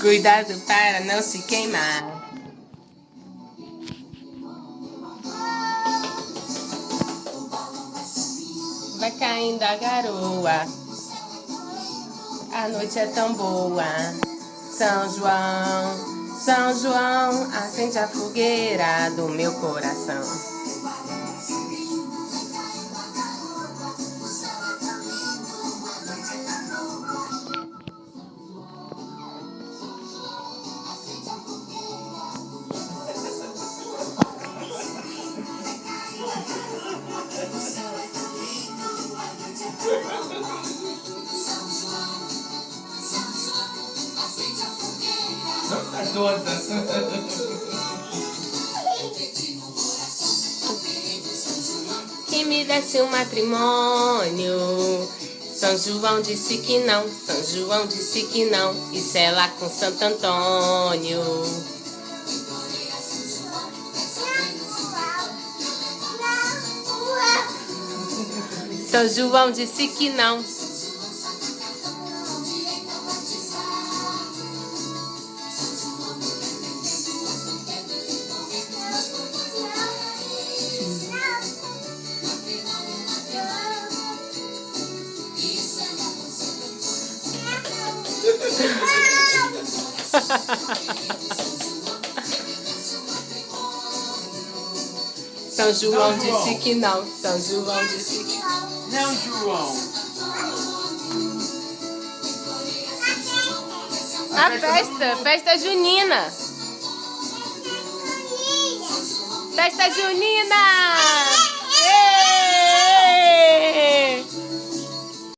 Cuidado para não se queimar. Vai caindo a garoa, a noite é tão boa. São João, São João, acende a fogueira do meu coração. Tá toda. Que me desse um matrimônio. São João disse que não, São João disse que não. Isso é lá com Santo Antônio. São João disse que não. São João disse que não, São João disse que não. Não, João. A festa junina. Festa junina!